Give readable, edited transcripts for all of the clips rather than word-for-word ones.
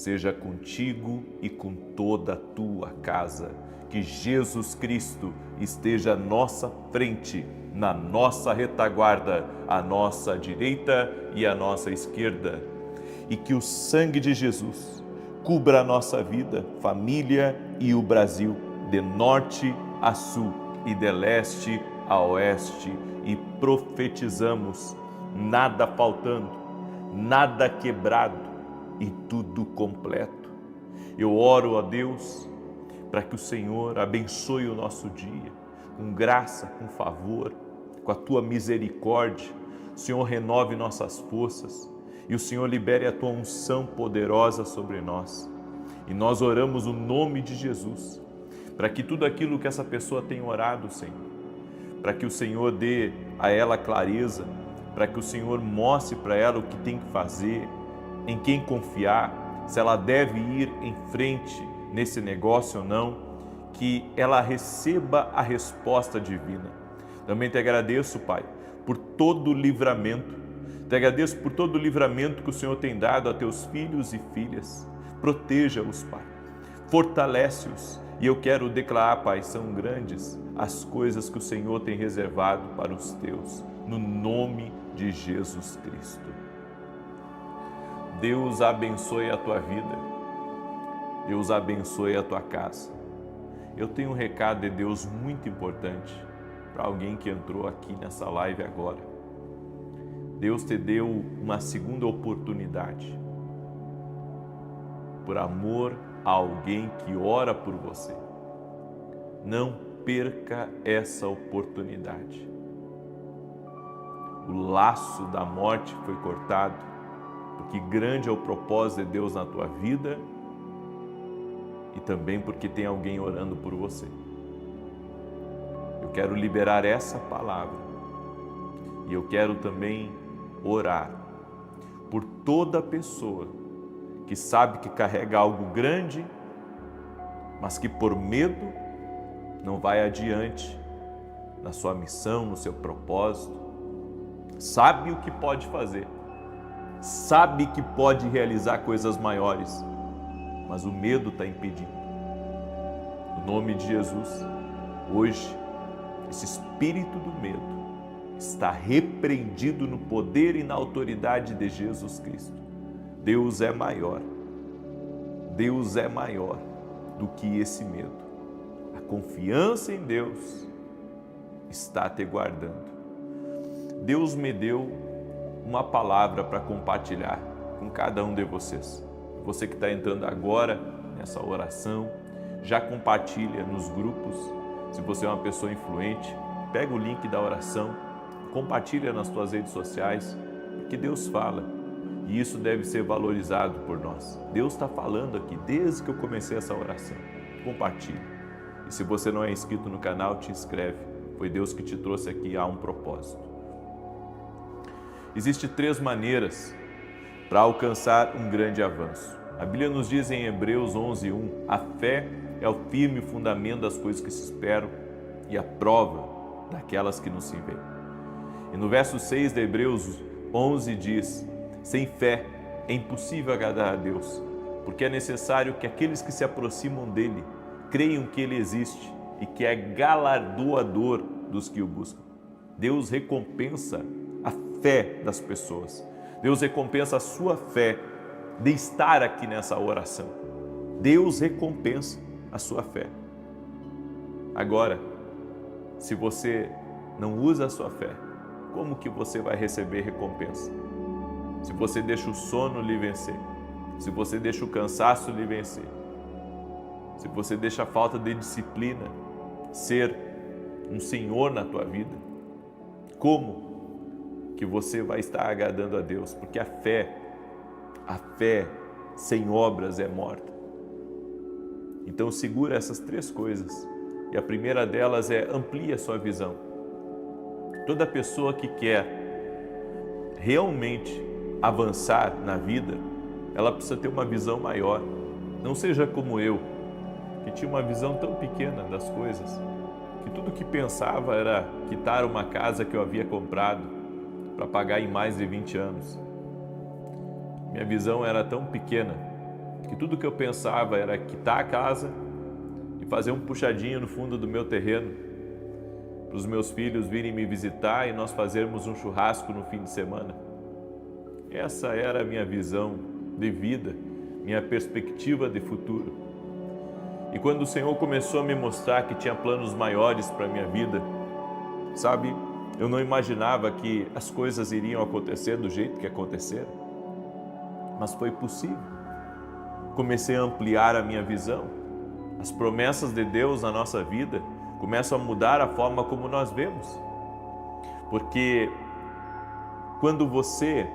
seja contigo e com toda a tua casa. Que Jesus Cristo esteja à nossa frente, na nossa retaguarda, à nossa direita e à nossa esquerda. E que o sangue de Jesus cubra a nossa vida, família e o Brasil, de norte a sul e de leste a oeste. E profetizamos, nada faltando, nada quebrado e tudo completo. Eu oro a Deus para que o Senhor abençoe o nosso dia, com graça, com favor, com a tua misericórdia. O Senhor renove nossas forças e o Senhor libere a tua unção poderosa sobre nós. E nós oramos o nome de Jesus, para que tudo aquilo que essa pessoa tem orado, Senhor, para que o Senhor dê a ela clareza, para que o Senhor mostre para ela o que tem que fazer, em quem confiar, se ela deve ir em frente nesse negócio ou não, que ela receba a resposta divina. Também te agradeço, Pai, por todo o livramento. Te agradeço por todo o livramento que o Senhor tem dado a teus filhos e filhas. Proteja-os, Pai. Fortalece-os. E eu quero declarar, Pai, são grandes as coisas que o Senhor tem reservado para os teus, no nome de Jesus Cristo. Deus abençoe a tua vida. Deus abençoe a tua casa. Eu tenho um recado de Deus muito importante para alguém que entrou aqui nessa live agora. Deus te deu uma segunda oportunidade por amor a alguém que ora por você. Não perca essa oportunidade. O laço da morte foi cortado, porque grande é o propósito de Deus na tua vida e também porque tem alguém orando por você. Eu quero liberar essa palavra e eu quero também orar por toda pessoa que sabe que carrega algo grande, mas que por medo não vai adiante na sua missão, no seu propósito. Sabe o que pode fazer, sabe que pode realizar coisas maiores, mas o medo está impedindo. No nome de Jesus, hoje, esse espírito do medo está repreendido no poder e na autoridade de Jesus Cristo. Deus é maior. Deus é maior do que esse medo. A confiança em Deus está te guardando. Deus me deu uma palavra para compartilhar com cada um de vocês. Você que está entrando agora nessa oração, já compartilha nos grupos. Se você é uma pessoa influente, pega o link da oração, compartilha nas suas redes sociais, porque Deus fala e isso deve ser valorizado por nós. Deus está falando aqui desde que eu comecei essa oração. Compartilhe. E se você não é inscrito no canal, te inscreve. Foi Deus que te trouxe aqui a um propósito. Existem 3 maneiras para alcançar um grande avanço. A Bíblia nos diz em Hebreus 11:1, a fé é o firme fundamento das coisas que se esperam e a prova daquelas que não se veem. E no verso 6 de Hebreus 11 diz, sem fé é impossível agradar a Deus, porque é necessário que aqueles que se aproximam dele creiam que ele existe e que é galardoador dos que o buscam. Deus recompensa a fé das pessoas. Deus recompensa a sua fé de estar aqui nessa oração. Deus recompensa a sua fé. Agora, se você não usa a sua fé, como que você vai receber recompensa? Se você deixa o sono lhe vencer, se você deixa o cansaço lhe vencer, se você deixa a falta de disciplina ser um senhor na tua vida, como que você vai estar agradando a Deus? Porque a fé sem obras é morta. Então segura essas 3 coisas. E a primeira delas é amplie a sua visão. Toda pessoa que quer realmente avançar na vida, ela precisa ter uma visão maior. Não seja como eu, que tinha uma visão tão pequena das coisas, que tudo que pensava era quitar uma casa que eu havia comprado para pagar em mais de 20 anos. Minha visão era tão pequena que tudo que eu pensava era quitar a casa e fazer um puxadinho no fundo do meu terreno, para os meus filhos virem me visitar e nós fazermos um churrasco no fim de semana. Essa era a minha visão de vida, minha perspectiva de futuro. E quando o Senhor começou a me mostrar que tinha planos maiores para a minha vida, sabe, eu não imaginava que as coisas iriam acontecer do jeito que aconteceram, mas foi possível. Comecei a ampliar a minha visão. As promessas de Deus na nossa vida começam a mudar a forma como nós vemos. Porque quando você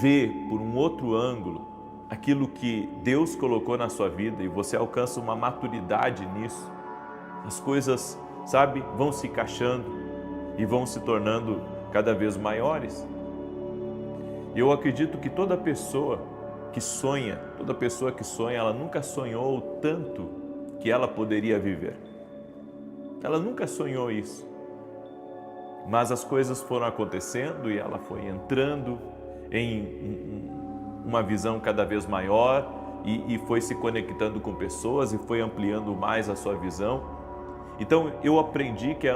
vê por um outro ângulo aquilo que Deus colocou na sua vida e você alcança uma maturidade nisso, as coisas, sabe, vão se encaixando e vão se tornando cada vez maiores. Eu acredito que toda pessoa que sonha, ela nunca sonhou tanto que ela poderia viver. Ela nunca sonhou isso. Mas as coisas foram acontecendo e ela foi entrando em uma visão cada vez maior e foi se conectando com pessoas e foi ampliando mais a sua visão. Então eu aprendi que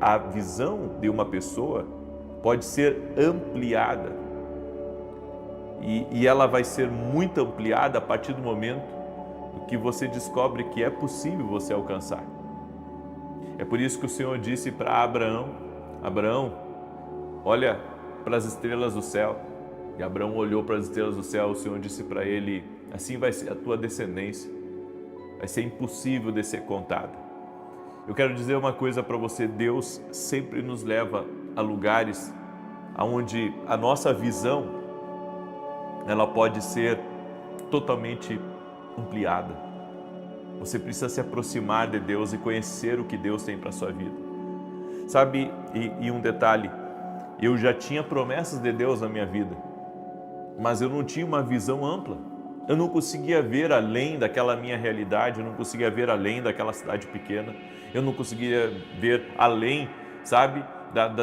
a visão de uma pessoa pode ser ampliada. E ela vai ser muito ampliada a partir do momento que você descobre que é possível você alcançar. É por isso que o Senhor disse para Abraão: Abraão, olha para as estrelas do céu. E Abraão olhou para as estrelas do céu, o Senhor disse para ele: assim vai ser a tua descendência, vai ser impossível de ser contada. Eu quero dizer uma coisa para você: Deus sempre nos leva a lugares onde a nossa visão ela pode ser totalmente ampliada. Você precisa se aproximar de Deus e conhecer o que Deus tem para a sua vida. Sabe, e um detalhe, eu já tinha promessas de Deus na minha vida, mas eu não tinha uma visão ampla. Eu não conseguia ver além daquela minha realidade, eu não conseguia ver além daquela cidade pequena, eu não conseguia ver além, sabe,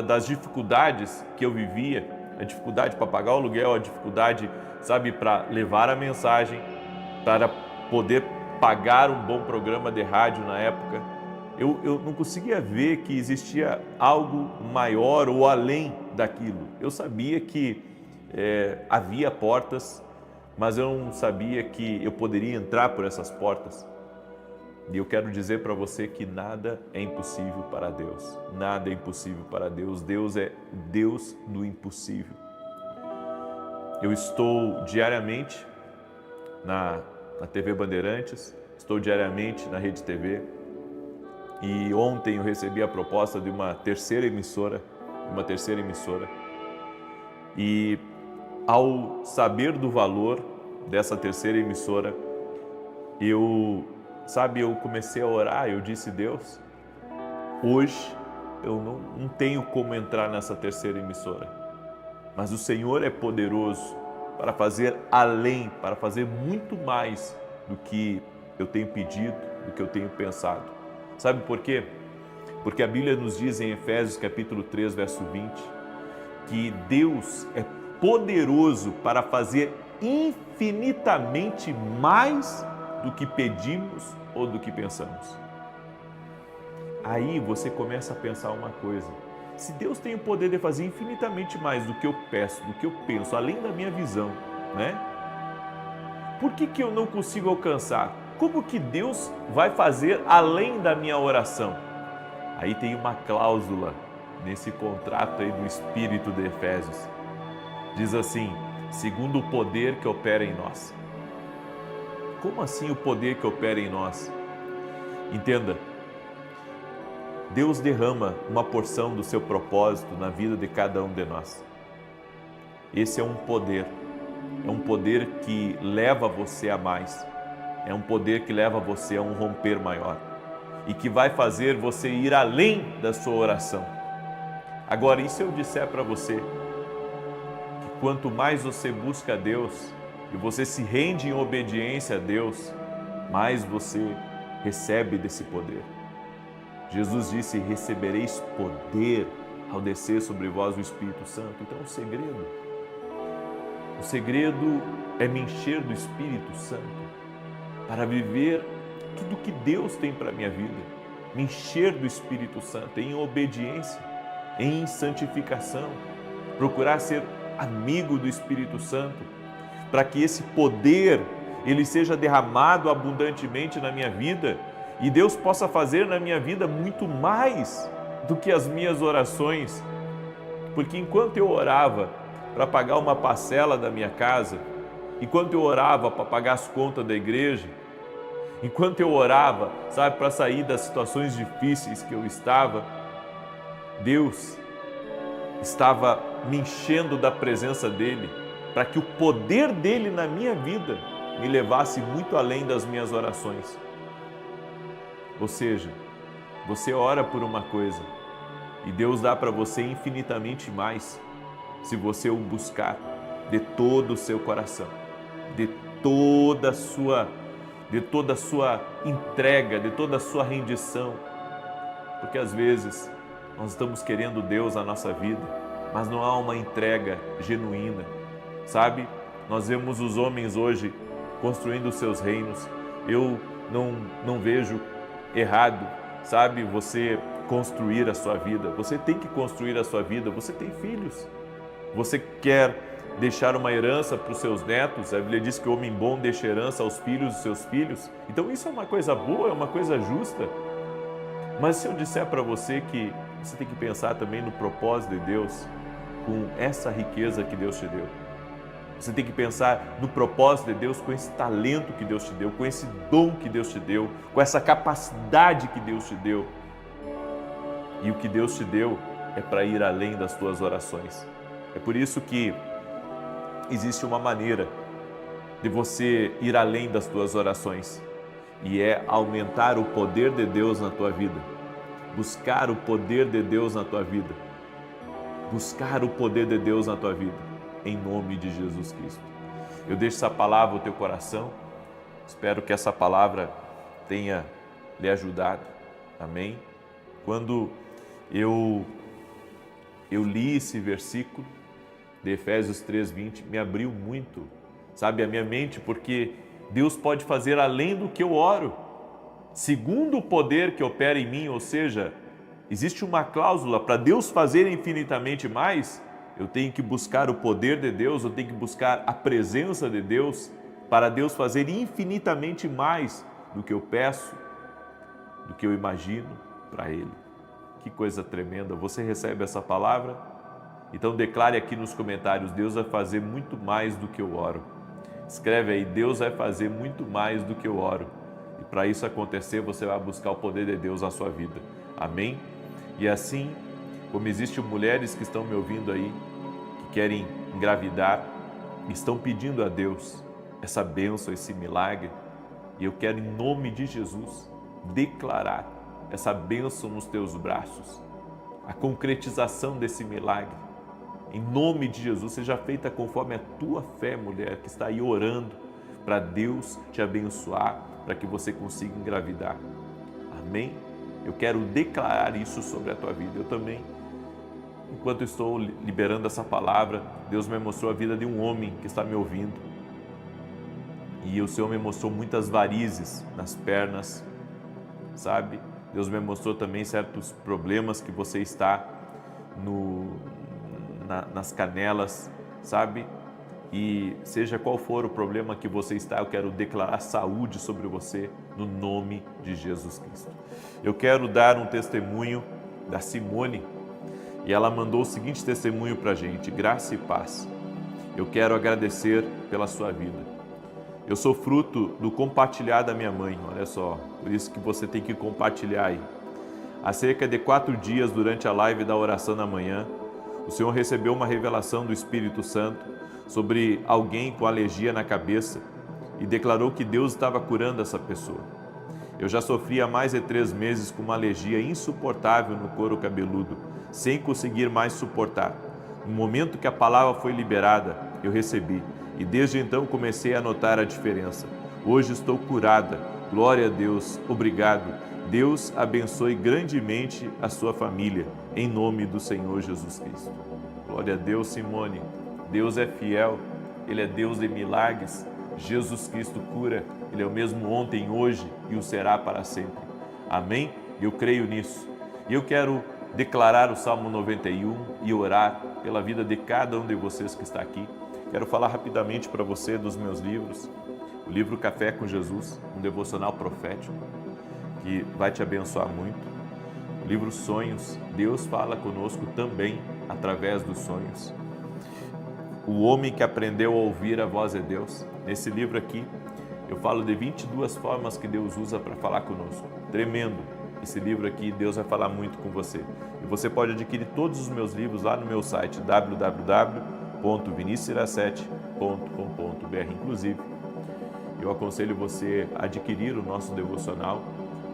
das dificuldades que eu vivia, a dificuldade para pagar o aluguel, a dificuldade, sabe, para levar a mensagem, para poder pagar um bom programa de rádio na época. Eu não conseguia ver que existia algo maior ou além daquilo. Eu sabia que havia portas, mas eu não sabia que eu poderia entrar por essas portas. E eu quero dizer para você que nada é impossível para Deus. Nada é impossível para Deus. Deus é Deus do impossível. Eu estou diariamente na TV Bandeirantes, estou diariamente na Rede TV. E ontem eu recebi a proposta de uma terceira emissora. E ao saber do valor dessa terceira emissora, eu comecei a orar. Eu disse: Deus, hoje eu não tenho como entrar nessa terceira emissora, mas o Senhor é poderoso para fazer além, para fazer muito mais do que eu tenho pedido, do que eu tenho pensado. Sabe por quê? Porque a Bíblia nos diz em Efésios capítulo 3, verso 20, que Deus é poderoso para fazer infinitamente mais do que pedimos ou do que pensamos. Aí você começa a pensar uma coisa: se Deus tem o poder de fazer infinitamente mais do que eu peço, do que eu penso, além da minha visão, né? Por que eu não consigo alcançar? Como que Deus vai fazer além da minha oração? Aí tem uma cláusula nesse contrato aí do Espírito de Efésios. Diz assim: segundo o poder que opera em nós. Como assim o poder que opera em nós? Entenda, Deus derrama uma porção do seu propósito na vida de cada um de nós. Esse é um poder que leva você a mais, é um poder que leva você a um romper maior e que vai fazer você ir além da sua oração. Agora, e se eu disser para você que quanto mais você busca a Deus e você se rende em obediência a Deus, mais você recebe desse poder? Jesus disse: recebereis poder ao descer sobre vós o Espírito Santo. Então o segredo é me encher do Espírito Santo para viver tudo que Deus tem para a minha vida. Me encher do Espírito Santo em obediência, em santificação, procurar ser amigo do Espírito Santo, para que esse poder ele seja derramado abundantemente na minha vida e Deus possa fazer na minha vida muito mais do que as minhas orações. Porque enquanto eu orava para pagar uma parcela da minha casa, enquanto eu orava para pagar as contas da igreja, enquanto eu orava, sabe, para sair das situações difíceis que eu estava, Deus estava me enchendo da presença dEle, para que o poder dEle na minha vida me levasse muito além das minhas orações. Ou seja, você ora por uma coisa e Deus dá para você infinitamente mais se você o buscar de todo o seu coração, de toda a sua entrega, de toda a sua rendição. Porque às vezes nós estamos querendo Deus na nossa vida, mas não há uma entrega genuína, sabe? Nós vemos os homens hoje construindo os seus reinos. Eu não vejo errado, sabe, você construir a sua vida. Você tem que construir a sua vida. Você tem filhos. Você quer deixar uma herança para os seus netos. A Bíblia diz que o homem bom deixa herança aos filhos dos seus filhos. Então isso é uma coisa boa, é uma coisa justa. Mas se eu disser para você que você tem que pensar também no propósito de Deus com essa riqueza que Deus te deu. Você tem que pensar no propósito de Deus com esse talento que Deus te deu, com esse dom que Deus te deu, com essa capacidade que Deus te deu. E o que Deus te deu é para ir além das tuas orações. É por isso que existe uma maneira de você ir além das tuas orações, e é aumentar o poder de Deus na tua vida. Buscar o poder de Deus na tua vida. Buscar o poder de Deus na tua vida, em nome de Jesus Cristo. Eu deixo essa palavra no teu coração. Espero que essa palavra tenha lhe ajudado. Amém? Quando eu li esse versículo de Efésios 3:20, me abriu muito, sabe, a minha mente, porque Deus pode fazer além do que eu oro, segundo o poder que opera em mim. Ou seja, existe uma cláusula para Deus fazer infinitamente mais. Eu tenho que buscar o poder de Deus, eu tenho que buscar a presença de Deus, para Deus fazer infinitamente mais do que eu peço, do que eu imagino para Ele. Que coisa tremenda! Você recebe essa palavra? Então declare aqui nos comentários: Deus vai fazer muito mais do que eu oro. Escreve aí: Deus vai fazer muito mais do que eu oro. E para isso acontecer, você vai buscar o poder de Deus na sua vida. Amém? E assim, como existem mulheres que estão me ouvindo aí, que querem engravidar, estão pedindo a Deus essa bênção, esse milagre, e eu quero, em nome de Jesus, declarar essa bênção nos teus braços, a concretização desse milagre. Em nome de Jesus, seja feita conforme a tua fé, mulher, que está aí orando para Deus te abençoar, para que você consiga engravidar. Amém? Eu quero declarar isso sobre a tua vida. Eu também, enquanto estou liberando essa palavra, Deus me mostrou a vida de um homem que está me ouvindo. E o Senhor me mostrou muitas varizes nas pernas, sabe? Deus me mostrou também certos problemas que você está nas canelas, sabe? E seja qual for o problema que você está, eu quero declarar saúde sobre você, no nome de Jesus Cristo. Eu quero dar um testemunho da Simone, e ela mandou o seguinte testemunho para a gente: graça e paz. Eu quero agradecer pela sua vida. Eu sou fruto do compartilhar da minha mãe, olha só, por isso que você tem que compartilhar aí. Há cerca de 4 dias, durante a live da oração da manhã, o Senhor recebeu uma revelação do Espírito Santo sobre alguém com alergia na cabeça e declarou que Deus estava curando essa pessoa. Eu já sofri há mais de 3 meses com uma alergia insuportável no couro cabeludo, sem conseguir mais suportar. No momento que a palavra foi liberada, eu recebi, e desde então comecei a notar a diferença. Hoje estou curada. Glória a Deus. Obrigado. Deus abençoe grandemente a sua família, em nome do Senhor Jesus Cristo. Glória a Deus, Simone. Deus é fiel. Ele é Deus de milagres. Jesus Cristo cura. Ele é o mesmo ontem, hoje e o será para sempre. Amém? Eu creio nisso. E eu quero declarar o Salmo 91 e orar pela vida de cada um de vocês que está aqui. Quero falar rapidamente para você dos meus livros. O livro Café com Jesus, um devocional profético que vai te abençoar muito. O livro Sonhos, Deus fala conosco também através dos sonhos. O homem que aprendeu a ouvir a voz de Deus. Nesse livro aqui, eu falo de 22 formas que Deus usa para falar conosco. Tremendo. Esse livro aqui, Deus vai falar muito com você. E você pode adquirir todos os meus livros lá no meu site www.vinicius17.com.br. Inclusive, eu aconselho você a adquirir o nosso devocional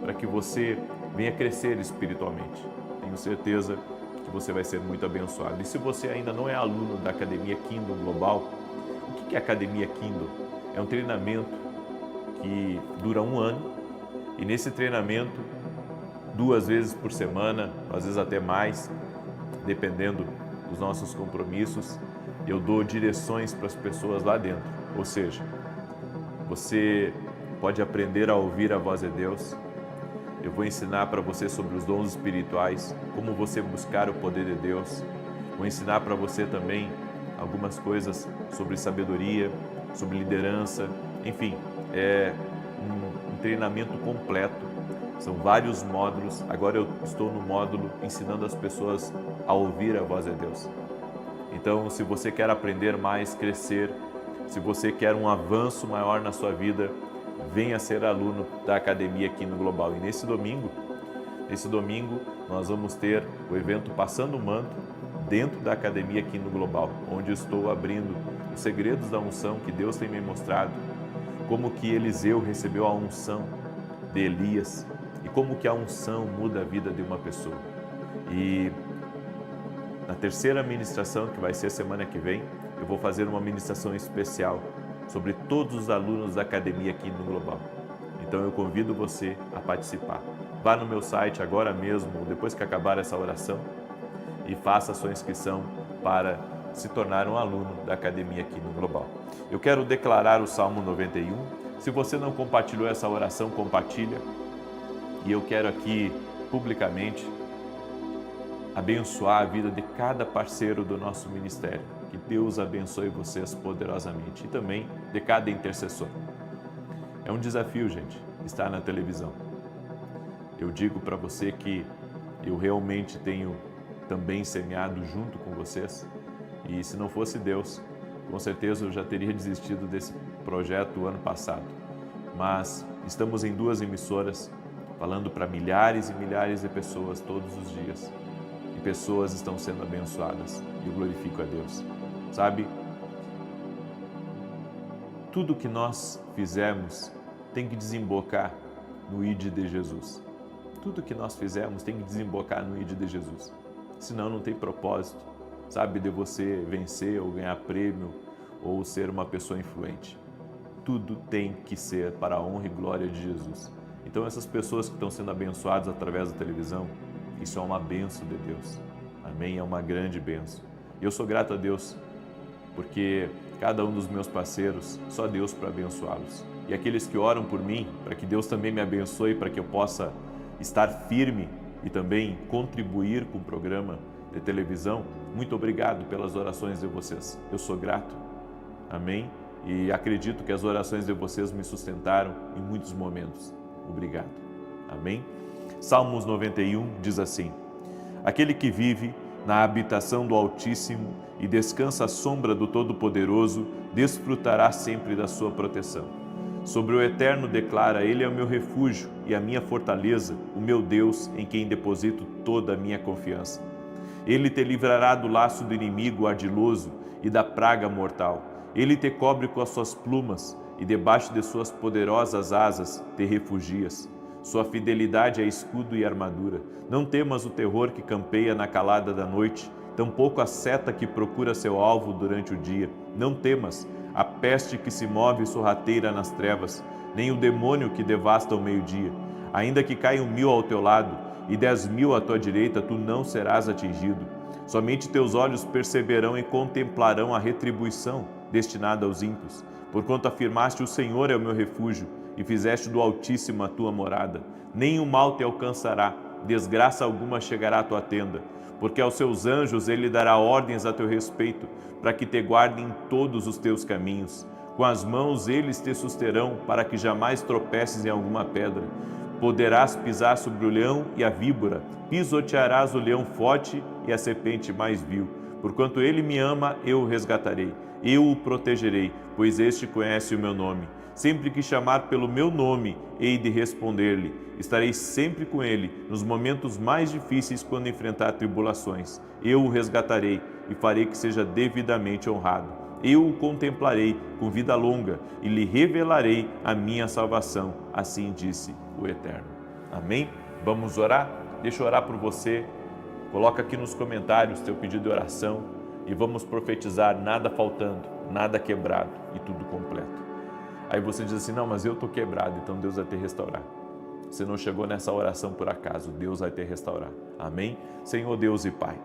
para que você venha crescer espiritualmente. Tenho certeza que você vai ser muito abençoado. E se você ainda não é aluno da Academia Kingdom Global, o que é a Academia Kingdom? É um treinamento que dura 1 ano e nesse treinamento, 2 vezes por semana, às vezes até mais, dependendo dos nossos compromissos, eu dou direções para as pessoas lá dentro. Ou seja, você pode aprender a ouvir a voz de Deus. Eu vou ensinar para você sobre os dons espirituais, como você buscar o poder de Deus. Vou ensinar para você também algumas coisas sobre sabedoria, sobre liderança, enfim, é um treinamento completo. São vários módulos. Agora eu estou no módulo ensinando as pessoas a ouvir a voz de Deus. Então, se você quer aprender mais, crescer, se você quer um avanço maior na sua vida, venha ser aluno da Academia aqui no Global. E nesse domingo, nós vamos ter o evento Passando o Manto dentro da Academia aqui no Global, onde eu estou abrindo os segredos da unção que Deus tem me mostrado, como que Eliseu recebeu a unção de Elias e como que a unção muda a vida de uma pessoa. E na terceira ministração, que vai ser semana que vem, eu vou fazer uma ministração especial sobre todos os alunos da academia aqui no Global. Então eu convido você a participar. Vá no meu site agora mesmo, depois que acabar essa oração, e faça a sua inscrição para se tornar um aluno da academia aqui no Global. Eu quero declarar o Salmo 91. Se você não compartilhou essa oração, compartilha. E eu quero aqui, publicamente, abençoar a vida de cada parceiro do nosso ministério. Que Deus abençoe vocês poderosamente. E também de cada intercessor. É um desafio, gente, estar na televisão. Eu digo para você que eu realmente tenho também semeado junto com vocês. E se não fosse Deus, com certeza eu já teria desistido desse projeto ano passado. Mas estamos em 2 emissoras, falando para milhares e milhares de pessoas todos os dias. E pessoas estão sendo abençoadas. E eu glorifico a Deus. Sabe? Tudo que nós fizermos tem que desembocar no ID de Jesus. Tudo que nós fizermos tem que desembocar no ID de Jesus. Senão não tem propósito, sabe, de você vencer ou ganhar prêmio ou ser uma pessoa influente. Tudo tem que ser para a honra e glória de Jesus. Então essas pessoas que estão sendo abençoadas através da televisão, isso é uma bênção de Deus. Amém? É uma grande bênção. E eu sou grato a Deus, porque cada um dos meus parceiros, só Deus para abençoá-los. E aqueles que oram por mim, para que Deus também me abençoe, para que eu possa estar firme e também contribuir com o programa de televisão, muito obrigado pelas orações de vocês. Eu sou grato. Amém? E acredito que as orações de vocês me sustentaram em muitos momentos. Obrigado. Amém? Salmos 91 diz assim: aquele que vive na habitação do Altíssimo e descansa à sombra do Todo-Poderoso, desfrutará sempre da sua proteção. Sobre o Eterno declara: Ele é o meu refúgio e a minha fortaleza, o meu Deus, em quem deposito toda a minha confiança. Ele te livrará do laço do inimigo ardiloso e da praga mortal. Ele te cobre com as suas plumas e debaixo de suas poderosas asas te refugias. Sua fidelidade é escudo e armadura. Não temas o terror que campeia na calada da noite, tampouco a seta que procura seu alvo durante o dia. Não temas a peste que se move sorrateira nas trevas, nem o demônio que devasta ao meio-dia. Ainda que caiam 1000 ao teu lado e 10.000 à tua direita, tu não serás atingido. Somente teus olhos perceberão e contemplarão a retribuição destinada aos ímpios. Porquanto afirmaste: o Senhor é o meu refúgio, e fizeste do Altíssimo a tua morada. Nenhum mal te alcançará, desgraça alguma chegará à tua tenda, porque aos seus anjos ele dará ordens a teu respeito, para que te guardem em todos os teus caminhos. Com as mãos eles te susterão, para que jamais tropeces em alguma pedra. Poderás pisar sobre o leão e a víbora, pisotearás o leão forte e a serpente mais vil. Porquanto ele me ama, eu o resgatarei, eu o protegerei, pois este conhece o meu nome. Sempre que chamar pelo meu nome, hei de responder-lhe. Estarei sempre com ele, nos momentos mais difíceis, quando enfrentar tribulações. Eu o resgatarei e farei que seja devidamente honrado. Eu o contemplarei com vida longa e lhe revelarei a minha salvação. Assim disse o Eterno. Amém? Vamos orar? Deixa eu orar por você. Coloca aqui nos comentários teu pedido de oração e vamos profetizar: nada faltando, nada quebrado e tudo completo. Aí você diz assim: não, mas eu estou quebrado, então Deus vai te restaurar. Você não chegou nessa oração por acaso, Deus vai te restaurar. Amém? Senhor Deus e Pai,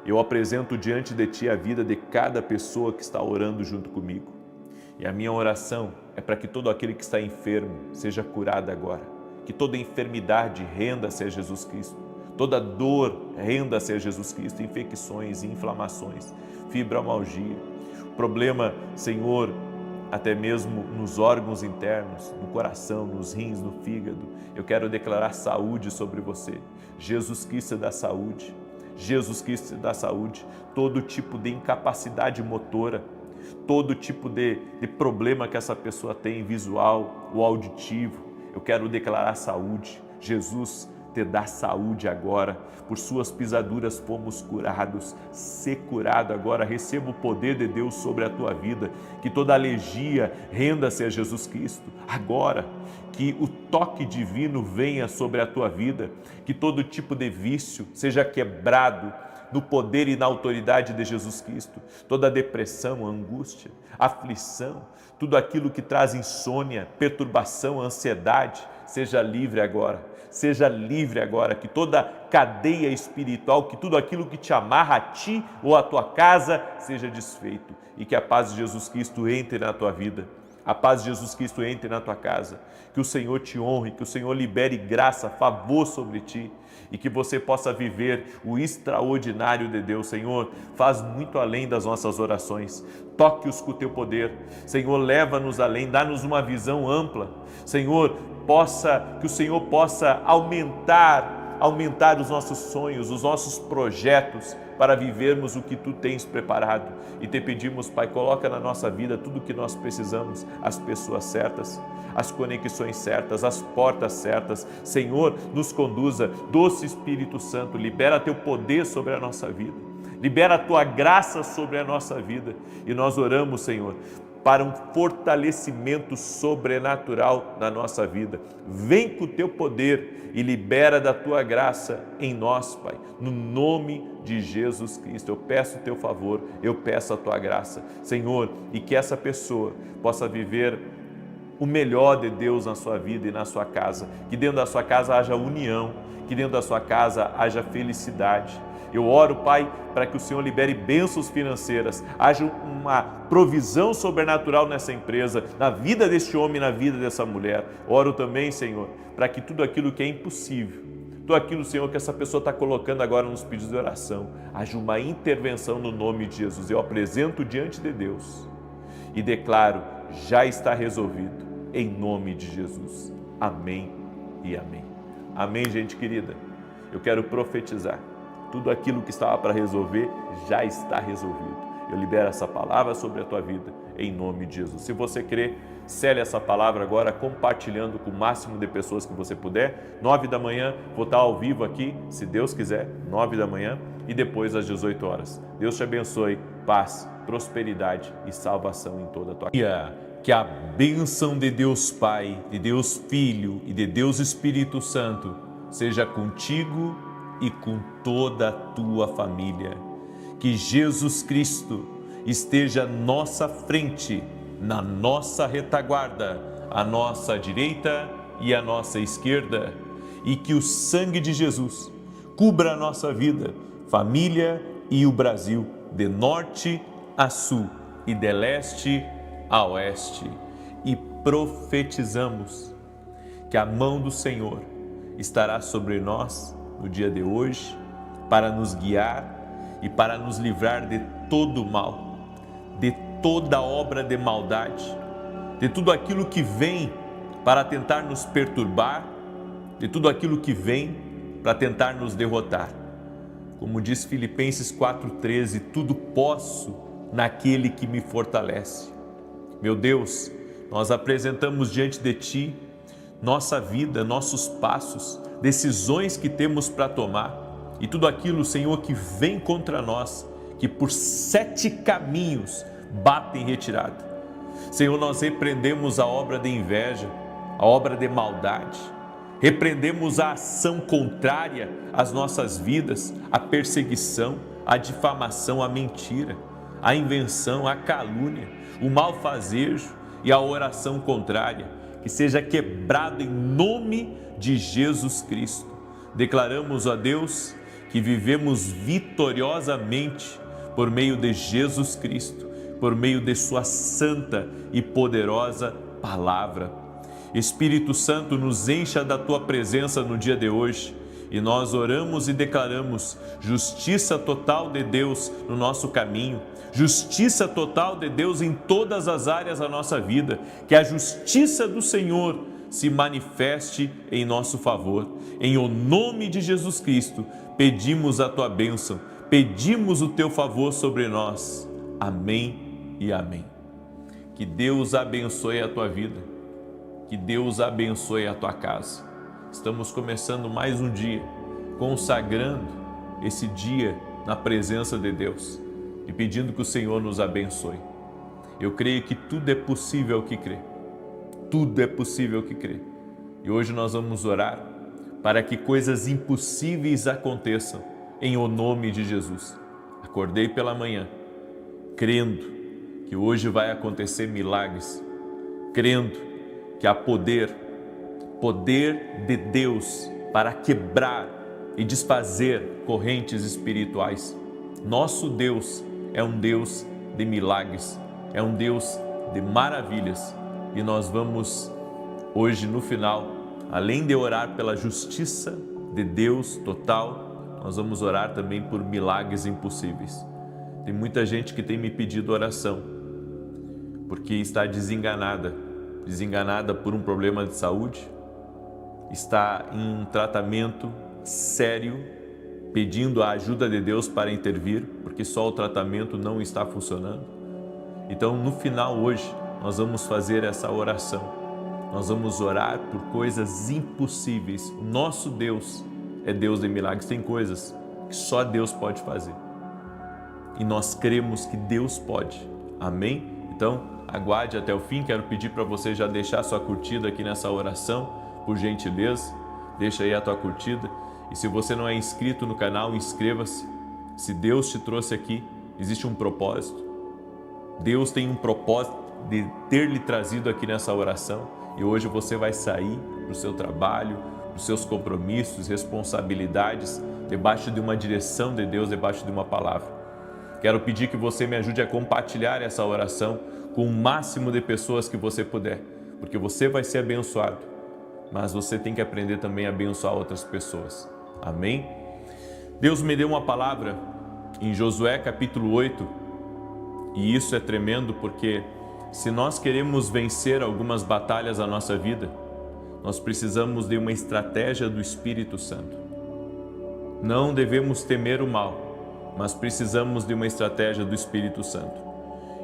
eu apresento diante de Ti a vida de cada pessoa que está orando junto comigo. E a minha oração é para que todo aquele que está enfermo seja curado agora. Que toda enfermidade renda-se a Jesus Cristo. Toda dor renda-se a Jesus Cristo. Infecções, inflamações, fibromialgia. Problema, Senhor, até mesmo nos órgãos internos, no coração, nos rins, no fígado. Eu quero declarar saúde sobre você. Jesus Cristo dá saúde. Jesus Cristo dá saúde. Todo tipo de incapacidade motora, todo tipo de problema que essa pessoa tem, visual ou auditivo, eu quero declarar saúde. Jesus te dá saúde agora. Por suas pisaduras fomos curados. Ser curado agora. Receba o poder de Deus sobre a tua vida. Que toda alergia renda-se a Jesus Cristo agora. Que o toque divino venha sobre a tua vida. Que todo tipo de vício seja quebrado no poder e na autoridade de Jesus Cristo. Toda depressão, angústia, aflição, tudo aquilo que traz insônia, perturbação, ansiedade, seja livre agora. Seja livre agora, que toda cadeia espiritual, que tudo aquilo que te amarra a ti ou a tua casa seja desfeito e que a paz de Jesus Cristo entre na tua vida. A paz de Jesus Cristo entre na tua casa, que o Senhor te honre, que o Senhor libere graça, favor sobre ti e que você possa viver o extraordinário de Deus. Senhor, faz muito além das nossas orações, toque-os com o teu poder. Senhor, leva-nos além, dá-nos uma visão ampla. Senhor, que o Senhor possa aumentar os nossos sonhos, os nossos projetos, para vivermos o que Tu tens preparado. E te pedimos, Pai, coloca na nossa vida tudo o que nós precisamos, as pessoas certas, as conexões certas, as portas certas. Senhor, nos conduza. Doce Espírito Santo, libera Teu poder sobre a nossa vida, libera a Tua graça sobre a nossa vida. E nós oramos, Senhor, para um fortalecimento sobrenatural na nossa vida. Vem com o Teu poder e libera da Tua graça em nós, Pai, no nome de Jesus Cristo. Eu peço o Teu favor, eu peço a Tua graça, Senhor, e que essa pessoa possa viver o melhor de Deus na sua vida e na sua casa, que dentro da sua casa haja união, que dentro da sua casa haja felicidade. Eu oro, Pai, para que o Senhor libere bênçãos financeiras, haja uma provisão sobrenatural nessa empresa, na vida deste homem, na vida dessa mulher. Oro também, Senhor, para que tudo aquilo que é impossível, tudo aquilo, Senhor, que essa pessoa está colocando agora nos pedidos de oração, haja uma intervenção no nome de Jesus. Eu apresento diante de Deus e declaro: já está resolvido, em nome de Jesus. Amém e amém. Amém, gente querida. Eu quero profetizar. Tudo aquilo que estava para resolver já está resolvido. Eu libero essa palavra sobre a tua vida, em nome de Jesus. Se você crê, cele essa palavra agora, compartilhando com o máximo de pessoas que você puder. 9 da manhã, vou estar ao vivo aqui, se Deus quiser, 9 da manhã, e depois às 18 horas. Deus te abençoe, paz, prosperidade e salvação em toda a tua vida. Que a bênção de Deus Pai, de Deus Filho e de Deus Espírito Santo seja contigo e com toda a tua família. Que Jesus Cristo esteja à nossa frente, na nossa retaguarda, à nossa direita e à nossa esquerda, e que o sangue de Jesus cubra a nossa vida, família e o Brasil, de norte a sul, e de leste a oeste, e profetizamos que a mão do Senhor estará sobre nós no dia de hoje, para nos guiar e para nos livrar de todo o mal, de toda obra de maldade, de tudo aquilo que vem para tentar nos perturbar, de tudo aquilo que vem para tentar nos derrotar. Como diz Filipenses 4,13, tudo posso naquele que me fortalece. Meu Deus, nós apresentamos diante de Ti nossa vida, nossos passos, decisões que temos para tomar e tudo aquilo, Senhor, que vem contra nós, que por 7 caminhos batem em retirada. Senhor, nós repreendemos a obra de inveja, a obra de maldade, repreendemos a ação contrária às nossas vidas, a perseguição, a difamação, a mentira, a invenção, a calúnia, o malfazejo e a oração contrária, que seja quebrado em nome de Jesus Cristo. Declaramos, ó Deus, que vivemos vitoriosamente por meio de Jesus Cristo, por meio de sua santa e poderosa palavra. Espírito Santo, nos encha da tua presença no dia de hoje e nós oramos e declaramos justiça total de Deus no nosso caminho, justiça total de Deus em todas as áreas da nossa vida, que a justiça do Senhor se manifeste em nosso favor. Em o nome de Jesus Cristo, pedimos a tua bênção, pedimos o teu favor sobre nós. Amém e amém. Que Deus abençoe a tua vida, que Deus abençoe a tua casa. Estamos começando mais um dia, consagrando esse dia na presença de Deus e pedindo que o Senhor nos abençoe. Eu creio que tudo é possível que crê. Tudo é possível que crê. E hoje nós vamos orar para que coisas impossíveis aconteçam em o nome de Jesus. Acordei pela manhã, crendo que hoje vai acontecer milagres, crendo que há poder de Deus para quebrar e desfazer correntes espirituais. Nosso Deus é um Deus de milagres, é um Deus de maravilhas. E nós vamos hoje no final, além de orar pela justiça de Deus total, nós vamos orar também por milagres impossíveis. Tem muita gente que tem me pedido oração, porque está desenganada por um problema de saúde, está em um tratamento sério, pedindo a ajuda de Deus para intervir, porque só o tratamento não está funcionando. Então, no final hoje, nós vamos fazer essa oração. Nós vamos orar por coisas impossíveis. O nosso Deus é Deus de milagres. Tem coisas que só Deus pode fazer. E nós cremos que Deus pode. Amém? Então, aguarde até o fim. Quero pedir para você já deixar sua curtida aqui nessa oração, por gentileza. Deixa aí a tua curtida. E se você não é inscrito no canal, inscreva-se. Se Deus te trouxe aqui, existe um propósito. Deus tem um propósito de ter lhe trazido aqui nessa oração, e hoje você vai sair para o seu trabalho, para os seus compromissos, responsabilidades, debaixo de uma direção de Deus, debaixo de uma palavra. Quero pedir que você me ajude a compartilhar essa oração com o máximo de pessoas que você puder, porque você vai ser abençoado, mas você tem que aprender também a abençoar outras pessoas. Amém? Deus me deu uma palavra em Josué capítulo 8, e isso é tremendo porque se nós queremos vencer algumas batalhas da nossa vida, nós precisamos de uma estratégia do Espírito Santo. Não devemos temer o mal, mas precisamos de uma estratégia do Espírito Santo.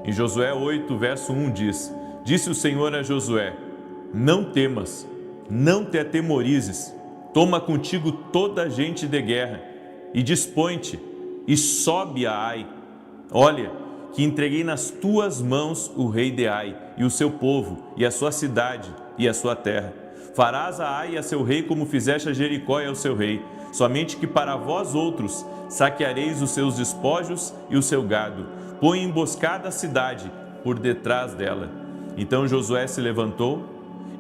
Em Josué 8, verso 1 diz: Disse o Senhor a Josué: Não temas, não te atemorizes, toma contigo toda a gente de guerra, e dispõe-te, e sobe a Ai. Olha, que entreguei nas tuas mãos o rei de Ai, e o seu povo, e a sua cidade, e a sua terra. Farás a Ai e a seu rei como fizeste a Jericó e ao seu rei, somente que para vós outros saqueareis os seus despojos e o seu gado. Põe emboscada a cidade por detrás dela. Então Josué se levantou,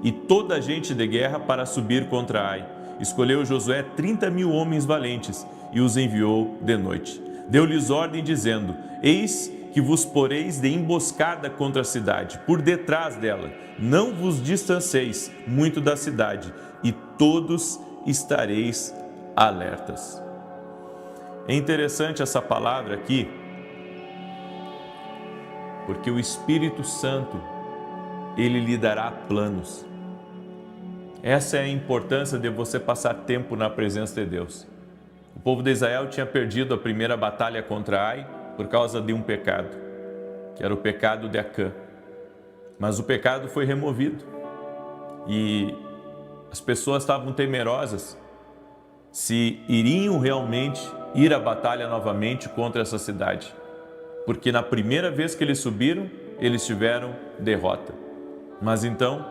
e toda a gente de guerra para subir contra Ai. Escolheu Josué 30.000 homens valentes, e os enviou de noite. Deu-lhes ordem dizendo: Eis que vos poreis de emboscada contra a cidade, por detrás dela. Não vos distanceis muito da cidade, e todos estareis alertas. É interessante essa palavra aqui, porque o Espírito Santo, ele lhe dará planos. Essa é a importância de você passar tempo na presença de Deus. O povo de Israel tinha perdido a primeira batalha contra Ai por causa de um pecado, que era o pecado de Acã. Mas o pecado foi removido e as pessoas estavam temerosas se iriam realmente ir à batalha novamente contra essa cidade, porque na primeira vez que eles subiram, eles tiveram derrota. Mas então,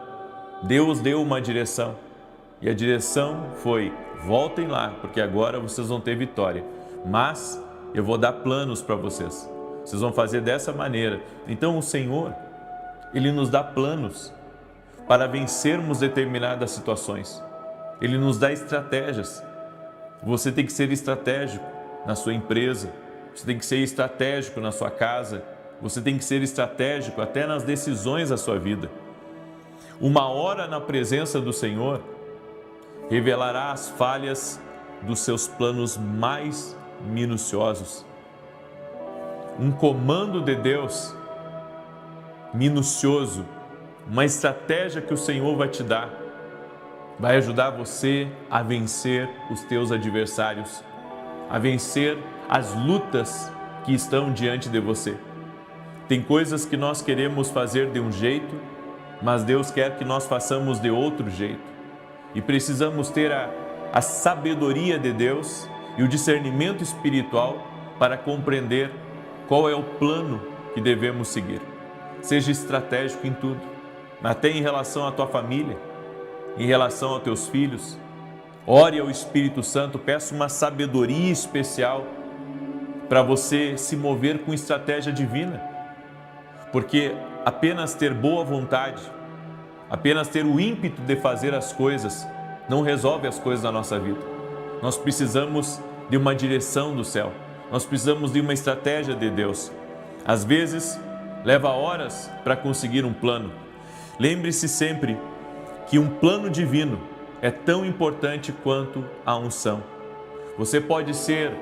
Deus deu uma direção, e a direção foi: voltem lá, porque agora vocês vão ter vitória, mas eu vou dar planos para vocês, vocês vão fazer dessa maneira. Então o Senhor, Ele nos dá planos para vencermos determinadas situações, Ele nos dá estratégias. Você tem que ser estratégico na sua empresa, você tem que ser estratégico na sua casa, você tem que ser estratégico até nas decisões da sua vida. Uma hora na presença do Senhor revelará as falhas dos seus planos mais minuciosos. Um comando de Deus minucioso, uma estratégia que o Senhor vai te dar, vai ajudar você a vencer os teus adversários, a vencer as lutas que estão diante de você. Tem coisas que nós queremos fazer de um jeito, mas Deus quer que nós façamos de outro jeito. E precisamos ter a sabedoria de Deus e o discernimento espiritual para compreender qual é o plano que devemos seguir. Seja estratégico em tudo, até em relação à tua família, em relação aos teus filhos. Ore ao Espírito Santo, peça uma sabedoria especial para você se mover com estratégia divina. Porque apenas ter boa vontade, apenas ter o ímpeto de fazer as coisas, não resolve as coisas da nossa vida. Nós precisamos de uma direção do céu, nós precisamos de uma estratégia de Deus. Às vezes, leva horas para conseguir um plano. Lembre-se sempre que um plano divino é tão importante quanto a unção. Você pode ser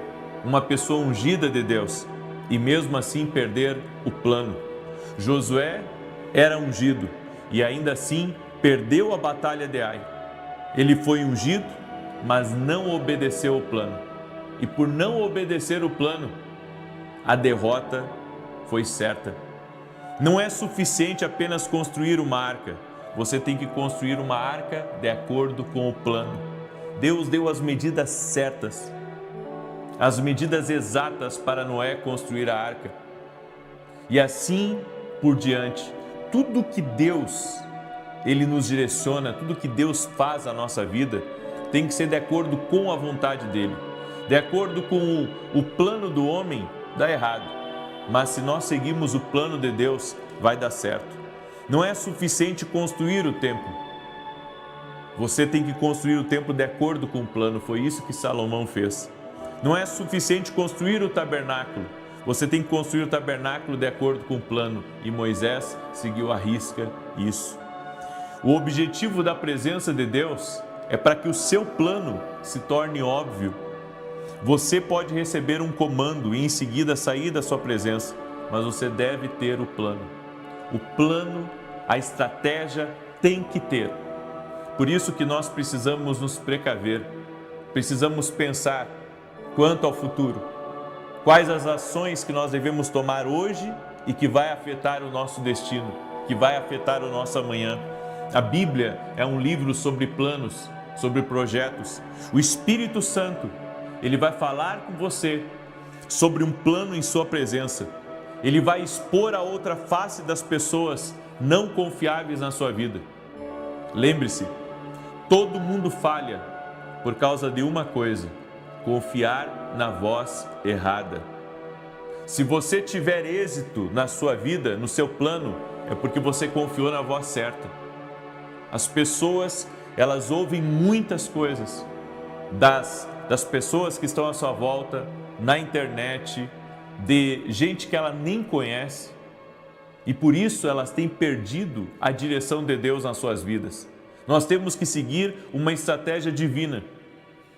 uma pessoa ungida de Deus e mesmo assim perder o plano. Josué era ungido e ainda assim perdeu a batalha de Ai. Ele foi ungido, mas não obedeceu o plano. E por não obedecer o plano, a derrota foi certa. Não é suficiente apenas construir uma arca. Você tem que construir uma arca de acordo com o plano. Deus deu as medidas certas, as medidas exatas para Noé construir a arca. E assim por diante, tudo que Deus, Ele nos direciona, tudo que Deus faz na nossa vida, tem que ser de acordo com a vontade dEle. De acordo com o plano do homem, dá errado. Mas se nós seguirmos o plano de Deus, vai dar certo. Não é suficiente construir o templo. Você tem que construir o templo de acordo com o plano. Foi isso que Salomão fez. Não é suficiente construir o tabernáculo. Você tem que construir o tabernáculo de acordo com o plano. E Moisés seguiu à risca isso. O objetivo da presença de Deus é para que o seu plano se torne óbvio. Você pode receber um comando e em seguida sair da sua presença, mas você deve ter o plano. O plano, a estratégia tem que ter. Por isso que nós precisamos nos precaver, precisamos pensar quanto ao futuro. Quais as ações que nós devemos tomar hoje e que vai afetar o nosso destino, que vai afetar o nosso amanhã. A Bíblia é um livro sobre planos, sobre projetos. O Espírito Santo, Ele vai falar com você sobre um plano em sua presença. Ele vai expor a outra face das pessoas não confiáveis na sua vida. Lembre-se, todo mundo falha por causa de uma coisa: confiar na voz errada. Se você tiver êxito na sua vida, no seu plano, é porque você confiou na voz certa. As pessoas, elas ouvem muitas coisas das pessoas que estão à sua volta, na internet, de gente que ela nem conhece e por isso elas têm perdido a direção de Deus nas suas vidas. Nós temos que seguir uma estratégia divina.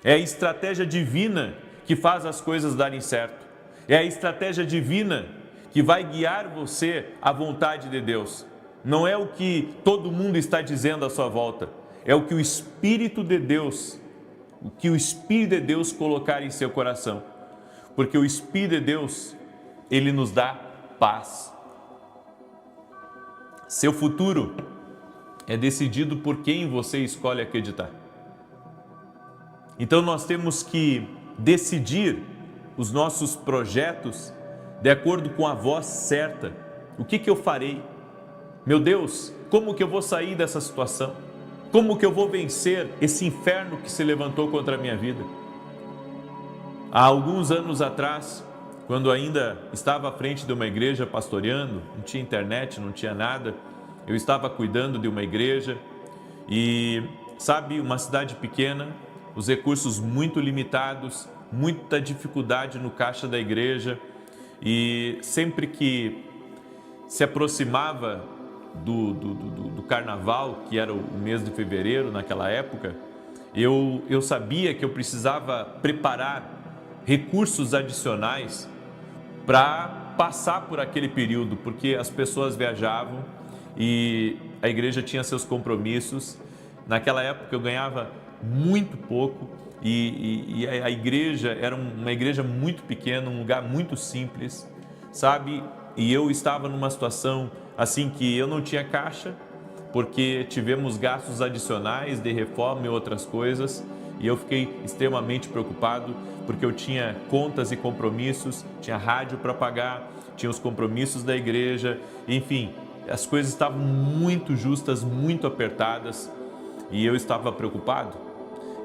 É a estratégia divina que faz as coisas darem certo. É a estratégia divina que vai guiar você à vontade de Deus. Não é o que todo mundo está dizendo à sua volta, é o que o Espírito de Deus, colocar em seu coração. Porque o Espírito de Deus, ele nos dá paz. Seu futuro é decidido por quem você escolhe acreditar. Então nós temos que decidir os nossos projetos de acordo com a voz certa. O que eu farei? Meu Deus, como que eu vou sair dessa situação? Como que eu vou vencer esse inferno que se levantou contra a minha vida? Há alguns anos atrás, quando ainda estava à frente de uma igreja pastoreando, não tinha internet, não tinha nada, eu estava cuidando de uma igreja e, sabe, uma cidade pequena, os recursos muito limitados, muita dificuldade no caixa da igreja e sempre que se aproximava do carnaval, que era o mês de fevereiro naquela época, eu sabia que eu precisava preparar recursos adicionais para passar por aquele período, porque as pessoas viajavam e a igreja tinha seus compromissos. Naquela época eu ganhava muito pouco e a igreja era uma igreja muito pequena, um lugar muito simples, sabe? E eu estava numa situação assim que eu não tinha caixa, porque tivemos gastos adicionais de reforma e outras coisas, e eu fiquei extremamente preocupado, porque eu tinha contas e compromissos, tinha rádio para pagar, tinha os compromissos da igreja, enfim, as coisas estavam muito justas, muito apertadas, e eu estava preocupado.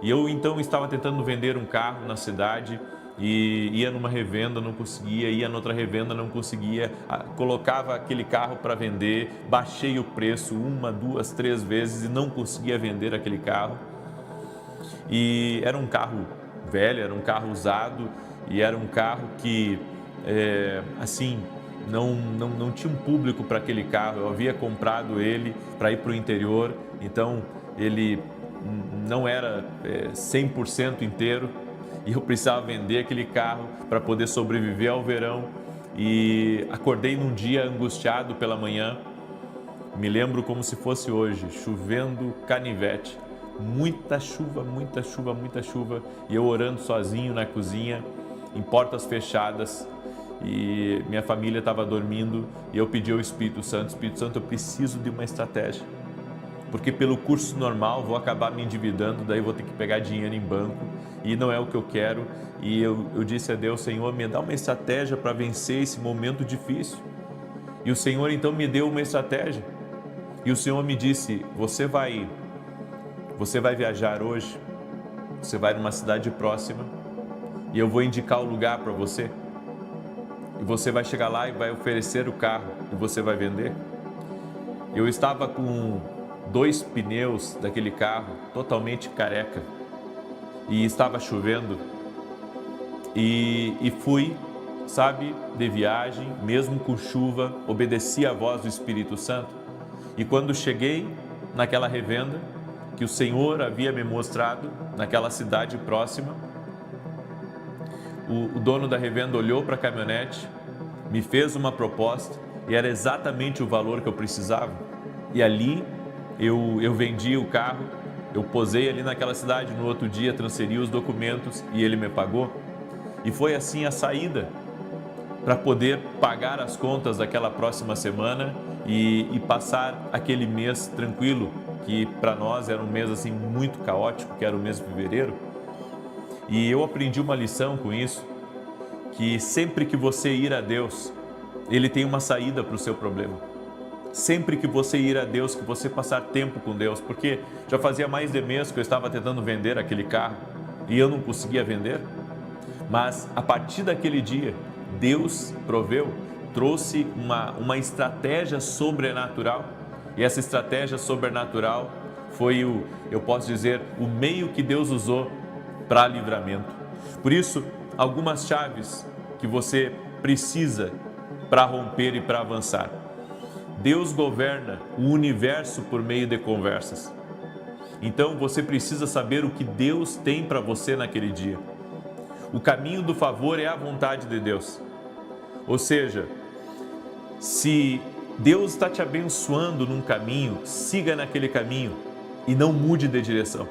E eu então estava tentando vender um carro na cidade, e ia numa revenda, não conseguia, ia noutra revenda, não conseguia, colocava aquele carro para vender, baixei o preço 1, 2, 3 vezes e não conseguia vender aquele carro. E era um carro velho, era um carro usado e era um carro que, assim, não tinha um público para aquele carro. Eu havia comprado ele para ir para o interior, então ele não era 100% inteiro. E eu precisava vender aquele carro para poder sobreviver ao verão. E acordei num dia angustiado pela manhã, me lembro como se fosse hoje, chovendo canivete, muita chuva, muita chuva, muita chuva, e eu orando sozinho na cozinha, em portas fechadas, e minha família estava dormindo, e eu pedi ao Espírito Santo, eu preciso de uma estratégia, porque pelo curso normal vou acabar me endividando, daí vou ter que pegar dinheiro em banco, e não é o que eu quero. E eu disse a Deus: Senhor, me dá uma estratégia para vencer esse momento difícil. E o Senhor então me deu uma estratégia, e o Senhor me disse: você vai viajar hoje, você vai numa cidade próxima, e eu vou indicar o lugar para você, e você vai chegar lá e vai oferecer o carro, e você vai vender. Eu estava com 2 pneus daquele carro totalmente careca e estava chovendo e fui, sabe, de viagem, mesmo com chuva, obedeci à voz do Espírito Santo. E quando cheguei naquela revenda que o Senhor havia me mostrado, naquela cidade próxima, o dono da revenda olhou para a caminhonete, me fez uma proposta e era exatamente o valor que eu precisava. E ali eu vendi o carro, eu posei ali naquela cidade, no outro dia transferi os documentos e ele me pagou. E foi assim a saída para poder pagar as contas daquela próxima semana e passar aquele mês tranquilo, que para nós era um mês assim muito caótico, que era o mês de fevereiro. E eu aprendi uma lição com isso, que sempre que você ir a Deus, Ele tem uma saída para o seu problema. Sempre que você ir a Deus, que você passar tempo com Deus, porque já fazia mais de mês que eu estava tentando vender aquele carro e eu não conseguia vender, mas a partir daquele dia, Deus proveu, trouxe uma estratégia sobrenatural, e essa estratégia sobrenatural foi eu posso dizer, o meio que Deus usou para livramento. Por isso, algumas chaves que você precisa para romper e para avançar. Deus governa o universo por meio de conversas. Então você precisa saber o que Deus tem para você naquele dia. O caminho do favor é a vontade de Deus. Ou seja, se Deus está te abençoando num caminho, siga naquele caminho e não mude de direção.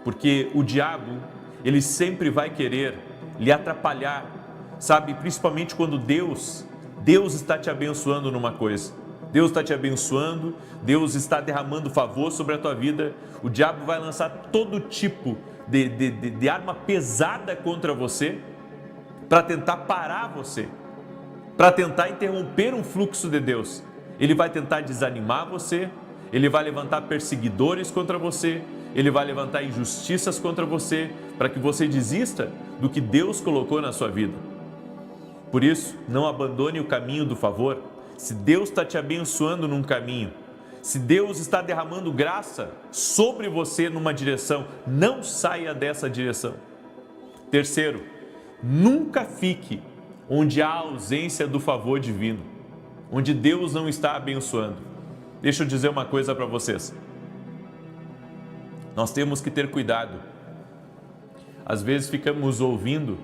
Porque o diabo, ele sempre vai querer lhe atrapalhar, sabe? Principalmente quando Deus está te abençoando numa coisa. Deus está te abençoando, Deus está derramando favor sobre a tua vida. O diabo vai lançar todo tipo de arma pesada contra você para tentar parar você, para tentar interromper um fluxo de Deus. Ele vai tentar desanimar você, ele vai levantar perseguidores contra você, ele vai levantar injustiças contra você, para que você desista do que Deus colocou na sua vida. Por isso, não abandone o caminho do favor. Se Deus está te abençoando num caminho, se Deus está derramando graça sobre você numa direção, não saia dessa direção. Terceiro, nunca fique onde há ausência do favor divino, onde Deus não está abençoando. Deixa eu dizer uma coisa para vocês. Nós temos que ter cuidado. Às vezes ficamos ouvindo,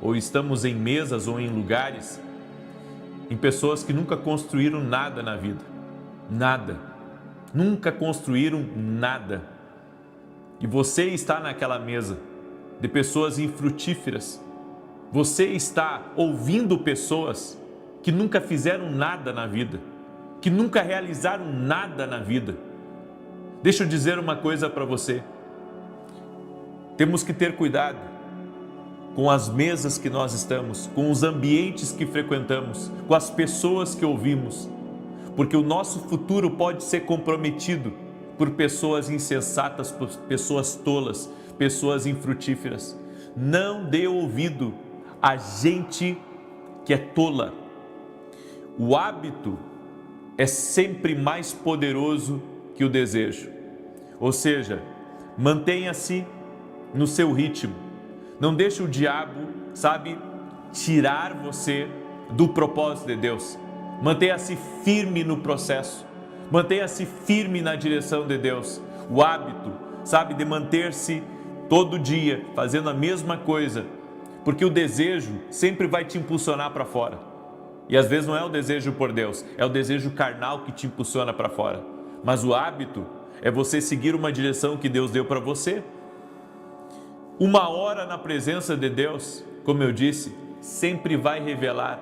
ou estamos em mesas ou em lugares, em pessoas que nunca construíram nada na vida. Nada. Nunca construíram nada. E você está naquela mesa de pessoas infrutíferas. Você está ouvindo pessoas que nunca fizeram nada na vida, que nunca realizaram nada na vida. Deixa eu dizer uma coisa para você. Temos que ter cuidado com as mesas que nós estamos, com os ambientes que frequentamos, com as pessoas que ouvimos, porque o nosso futuro pode ser comprometido por pessoas insensatas, por pessoas tolas, pessoas infrutíferas. Não dê ouvido a gente que é tola. O hábito é sempre mais poderoso que o desejo. Ou seja, mantenha-se no seu ritmo. Não deixe o diabo, tirar você do propósito de Deus. Mantenha-se firme no processo. Mantenha-se firme na direção de Deus. O hábito, de manter-se todo dia fazendo a mesma coisa. Porque o desejo sempre vai te impulsionar para fora. E às vezes não é o desejo por Deus, é o desejo carnal que te impulsiona para fora. Mas o hábito é você seguir uma direção que Deus deu para você. Uma hora na presença de Deus, como eu disse, sempre vai revelar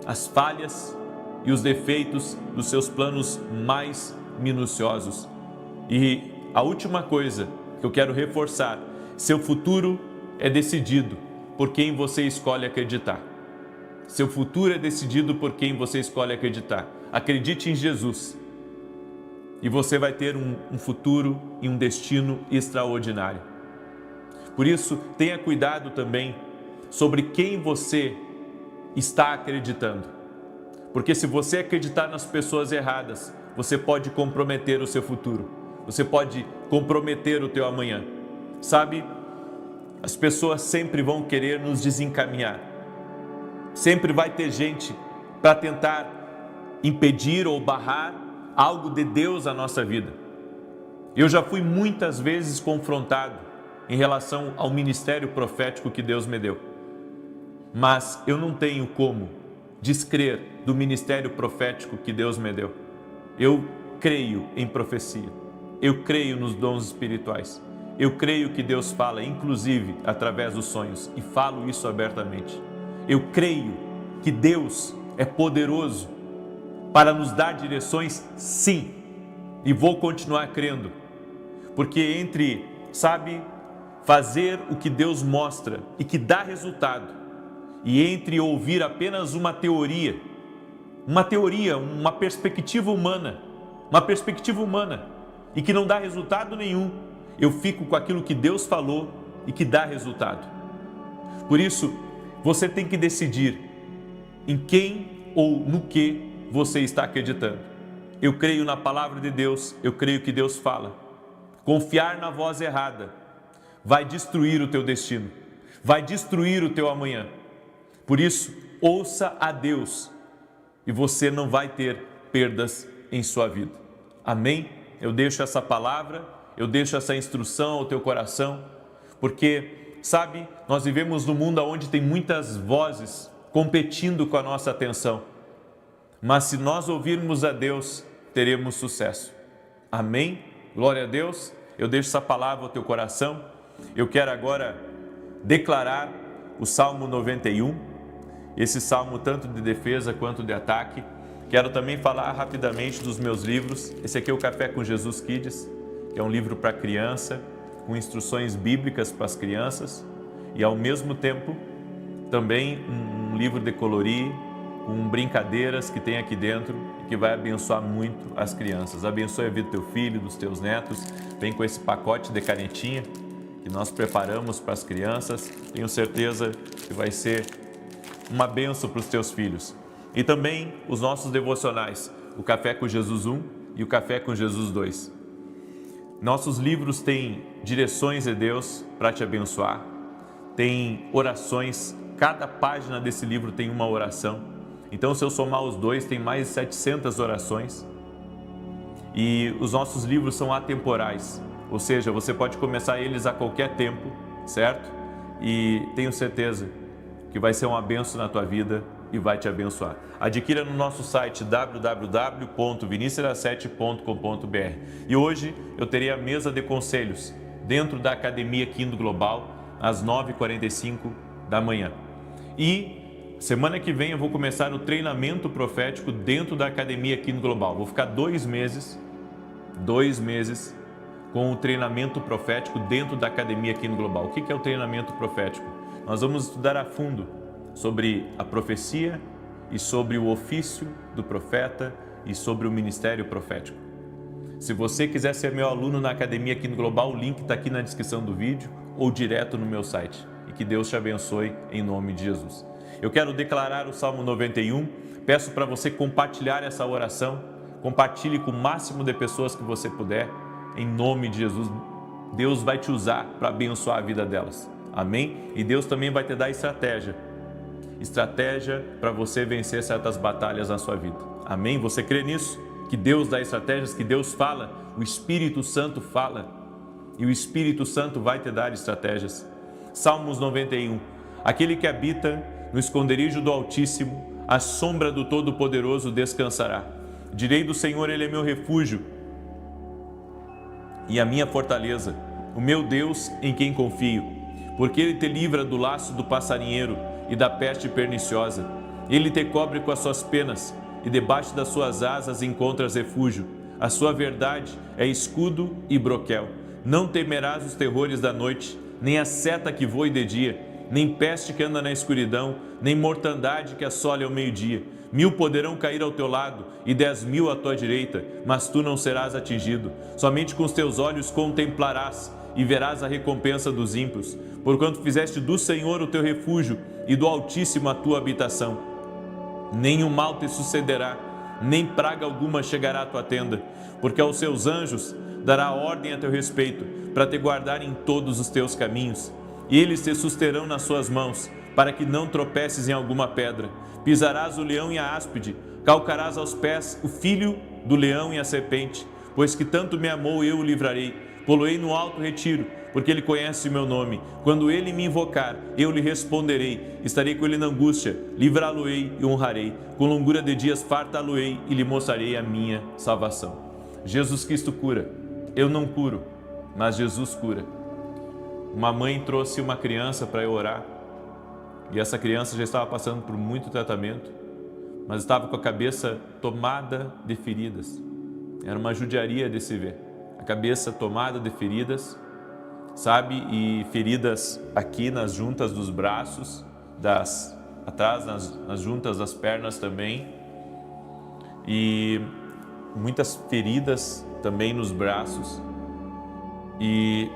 as falhas e os defeitos dos seus planos mais minuciosos. E a última coisa que eu quero reforçar, seu futuro é decidido por quem você escolhe acreditar. Seu futuro é decidido por quem você escolhe acreditar. Acredite em Jesus e você vai ter um futuro e um destino extraordinário. Por isso, tenha cuidado também sobre quem você está acreditando. Porque se você acreditar nas pessoas erradas, você pode comprometer o seu futuro. Você pode comprometer o teu amanhã. As pessoas sempre vão querer nos desencaminhar. Sempre vai ter gente para tentar impedir ou barrar algo de Deus na nossa vida. Eu já fui muitas vezes confrontado em relação ao ministério profético que Deus me deu. Mas eu não tenho como descrer do ministério profético que Deus me deu. Eu creio em profecia. Eu creio nos dons espirituais. Eu creio que Deus fala, inclusive, através dos sonhos, e falo isso abertamente. Eu creio que Deus é poderoso para nos dar direções, sim, e vou continuar crendo, porque entre, fazer o que Deus mostra e que dá resultado, e entre ouvir apenas uma teoria, uma perspectiva humana, e que não dá resultado nenhum, eu fico com aquilo que Deus falou e que dá resultado. Por isso, você tem que decidir em quem ou no que você está acreditando. Eu creio na palavra de Deus, eu creio que Deus fala. Confiar na voz errada vai destruir o teu destino, vai destruir o teu amanhã. Por isso, ouça a Deus e você não vai ter perdas em sua vida. Amém? Eu deixo essa palavra, eu deixo essa instrução ao teu coração, porque, sabe, nós vivemos num mundo onde tem muitas vozes competindo com a nossa atenção, mas se nós ouvirmos a Deus, teremos sucesso. Amém? Glória a Deus. Eu deixo essa palavra ao teu coração. Eu quero agora declarar o Salmo 91, esse salmo tanto de defesa quanto de ataque. Quero também falar rapidamente dos meus livros. Esse aqui é o Café com Jesus Kids, que é um livro para criança, com instruções bíblicas para as crianças e ao mesmo tempo também um livro de colorir, com brincadeiras que tem aqui dentro e que vai abençoar muito as crianças. Abençoe a vida do teu filho, dos teus netos. Vem com esse pacote de canetinha que nós preparamos para as crianças. Tenho certeza que vai ser uma bênção para os teus filhos. E também os nossos devocionais, o Café com Jesus 1 e o Café com Jesus 2. Nossos livros têm direções de Deus para te abençoar, tem orações, cada página desse livro tem uma oração. Então, se eu somar os dois, tem mais de 700 orações. E os nossos livros são atemporais, ou seja, você pode começar eles a qualquer tempo, certo? E tenho certeza que vai ser uma bênção na tua vida e vai te abençoar. Adquira no nosso site www.vinicius7.com.br. E hoje eu terei a mesa de conselhos dentro da Academia Quindo Global, às 9h45 da manhã. E semana que vem eu vou começar o treinamento profético dentro da Academia Quindo Global. Vou ficar 2 meses com o treinamento profético dentro da Academia Quindo Global. O que é o treinamento profético? Nós vamos estudar a fundo sobre a profecia e sobre o ofício do profeta e sobre o ministério profético. Se você quiser ser meu aluno na Academia Quindo Global, o link está aqui na descrição do vídeo ou direto no meu site. E que Deus te abençoe em nome de Jesus. Eu quero declarar o Salmo 91, peço para você compartilhar essa oração, compartilhe com o máximo de pessoas que você puder, em nome de Jesus. Deus vai te usar para abençoar a vida delas, amém? E Deus também vai te dar estratégia para você vencer certas batalhas na sua vida, amém? Você crê nisso? Que Deus dá estratégias, que Deus fala, o Espírito Santo fala, e o Espírito Santo vai te dar estratégias. Salmos 91, aquele que habita no esconderijo do Altíssimo, à sombra do Todo-Poderoso descansará. Direi do Senhor, Ele é meu refúgio e a minha fortaleza, o meu Deus em quem confio. Porque Ele te livra do laço do passarinheiro e da peste perniciosa. Ele te cobre com as suas penas e debaixo das suas asas encontras refúgio. A sua verdade é escudo e broquel. Não temerás os terrores da noite, nem a seta que voe de dia, nem peste que anda na escuridão, nem mortandade que assole ao meio-dia. 1000 poderão cair ao teu lado e 10.000 à tua direita, mas tu não serás atingido. Somente com os teus olhos contemplarás e verás a recompensa dos ímpios, porquanto fizeste do Senhor o teu refúgio e do Altíssimo a tua habitação. Nenhum mal te sucederá, nem praga alguma chegará à tua tenda, porque aos seus anjos dará ordem a teu respeito, para te guardar em todos os teus caminhos. E eles te susterão nas suas mãos, para que não tropeces em alguma pedra. Pisarás o leão e a áspide, calcarás aos pés o filho do leão e a serpente. Pois que tanto me amou, eu o livrarei. Poloei no alto retiro, porque ele conhece o meu nome. Quando ele me invocar, eu lhe responderei. Estarei com ele na angústia, livrá-lo-ei e honrarei. Com longura de dias fartá-lo-ei e lhe mostrarei a minha salvação. Jesus Cristo cura. Eu não curo, mas Jesus cura. Uma mãe trouxe uma criança para eu orar e essa criança já estava passando por muito tratamento, mas estava com a cabeça tomada de feridas. Era uma judiaria de se ver. A cabeça tomada de feridas, sabe? E feridas aqui nas juntas dos braços, atrás nas juntas das pernas também. E muitas feridas também nos braços. E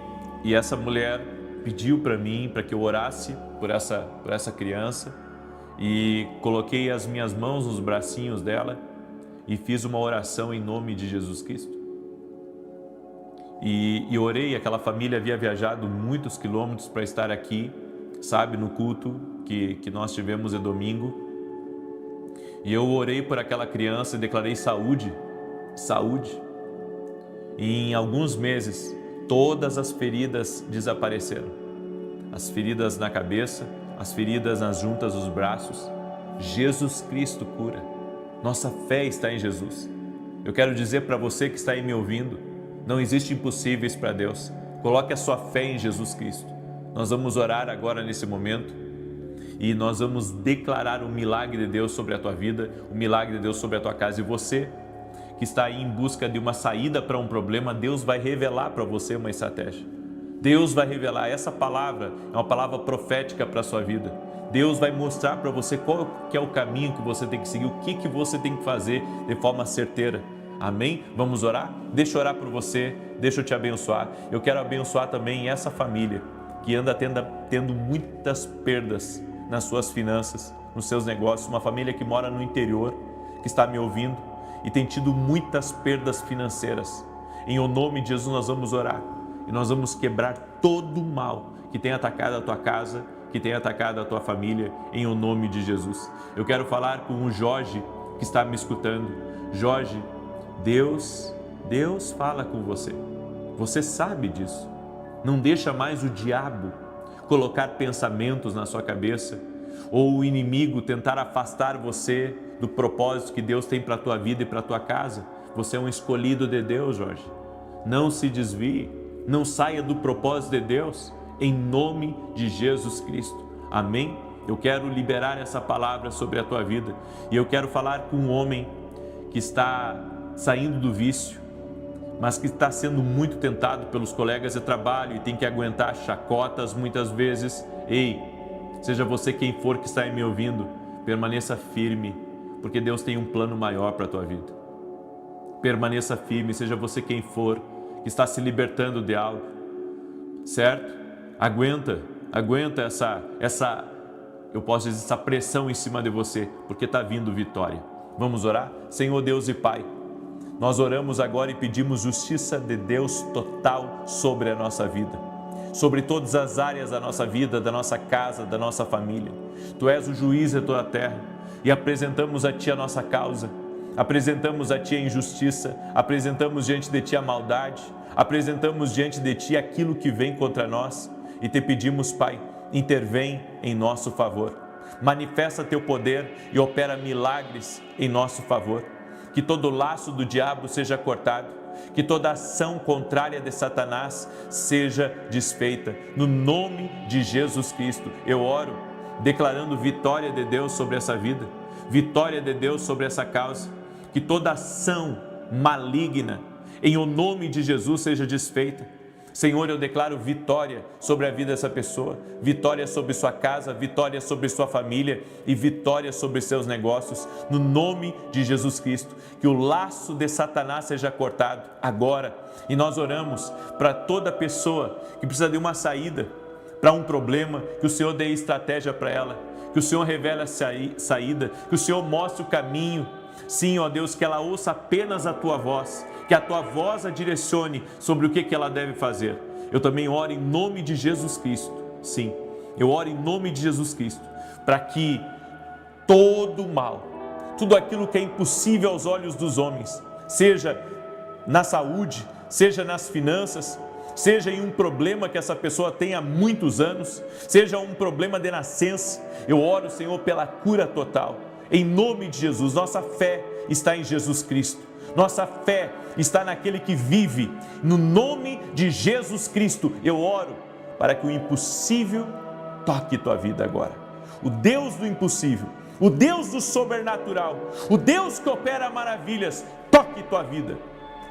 essa mulher pediu para mim, para que eu orasse por essa criança, e coloquei as minhas mãos nos bracinhos dela e fiz uma oração em nome de Jesus Cristo. E orei. Aquela família havia viajado muitos quilômetros para estar aqui, sabe, no culto que nós tivemos de domingo, E eu orei por aquela criança e declarei saúde, saúde. E em alguns meses, todas as feridas desapareceram. As feridas na cabeça, as feridas nas juntas dos braços. Jesus Cristo cura. Nossa fé está em Jesus. Eu quero dizer para você que está aí me ouvindo, não existe impossíveis para Deus. Coloque a sua fé em Jesus Cristo. Nós vamos orar agora nesse momento e nós vamos declarar o milagre de Deus sobre a tua vida, o milagre de Deus sobre a tua casa. E você que está aí em busca de uma saída para um problema, Deus vai revelar para você uma estratégia. Deus vai revelar. Essa palavra é uma palavra profética para a sua vida. Deus vai mostrar para você qual que é o caminho que você tem que seguir, o que você tem que fazer de forma certeira. Amém? Vamos orar? Deixa eu orar por você, deixa eu te abençoar. Eu quero abençoar também essa família que anda tendo muitas perdas nas suas finanças, nos seus negócios. Uma família que mora no interior, que está me ouvindo e tem tido muitas perdas financeiras. Em o nome de Jesus nós vamos orar e nós vamos quebrar todo o mal que tem atacado a tua casa, que tem atacado a tua família, em o nome de Jesus. Eu quero falar com o Jorge que está me escutando. Jorge, Deus fala com você. Você sabe disso. Não deixa mais o diabo colocar pensamentos na sua cabeça ou o inimigo tentar afastar você do propósito que Deus tem para a tua vida e para a tua casa. Você é um escolhido de Deus, Jorge. Não se desvie, não saia do propósito de Deus, em nome de Jesus Cristo. Amém? Eu quero liberar essa palavra sobre a tua vida e eu quero falar com um homem que está saindo do vício, mas que está sendo muito tentado pelos colegas de trabalho e tem que aguentar chacotas muitas vezes. Ei, seja você quem for que está aí me ouvindo, permaneça firme, porque Deus tem um plano maior para a tua vida. Permaneça firme, seja você quem for que está se libertando de algo, certo? Aguenta eu posso dizer, essa pressão em cima de você, porque está vindo vitória. Vamos orar? Senhor Deus e Pai, nós oramos agora e pedimos justiça de Deus total sobre a nossa vida, sobre todas as áreas da nossa vida, da nossa casa, da nossa família. Tu és o juiz de toda a terra e apresentamos a Ti a nossa causa, apresentamos a Ti a injustiça, apresentamos diante de Ti a maldade, apresentamos diante de Ti aquilo que vem contra nós e Te pedimos, Pai, intervém em nosso favor. Manifesta Teu poder e opera milagres em nosso favor. Que todo laço do diabo seja cortado, que toda ação contrária de Satanás seja desfeita. No nome de Jesus Cristo, eu oro, declarando vitória de Deus sobre essa vida, vitória de Deus sobre essa causa, que toda ação maligna, em o nome de Jesus, seja desfeita. Senhor, eu declaro vitória sobre a vida dessa pessoa, vitória sobre sua casa, vitória sobre sua família e vitória sobre seus negócios, no nome de Jesus Cristo. Que o laço de Satanás seja cortado agora. E nós oramos para toda pessoa que precisa de uma saída para um problema, que o Senhor dê estratégia para ela, que o Senhor revele a saída, que o Senhor mostre o caminho. Sim, ó Deus, que ela ouça apenas a Tua voz, que a Tua voz a direcione sobre o que ela deve fazer. Eu também oro em nome de Jesus Cristo. Sim, eu oro em nome de Jesus Cristo, para que todo mal, tudo aquilo que é impossível aos olhos dos homens, seja na saúde, seja nas finanças, seja em um problema que essa pessoa tem há muitos anos, seja um problema de nascença, eu oro, Senhor, pela cura total. Em nome de Jesus, nossa fé está em Jesus Cristo. Nossa fé está naquele que vive. No nome de Jesus Cristo, eu oro para que o impossível toque tua vida agora. O Deus do impossível, o Deus do sobrenatural, o Deus que opera maravilhas, toque tua vida.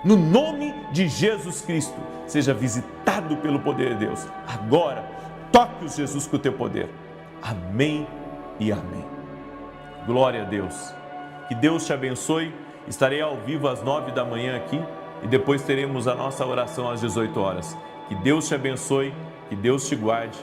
No nome de Jesus Cristo, seja visitado pelo poder de Deus. Agora, toque-os, Jesus, com o teu poder. Amém e amém. Glória a Deus. Que Deus te abençoe. Estarei ao vivo às 9 da manhã aqui e depois teremos a nossa oração às 18 horas. Que Deus te abençoe, que Deus te guarde.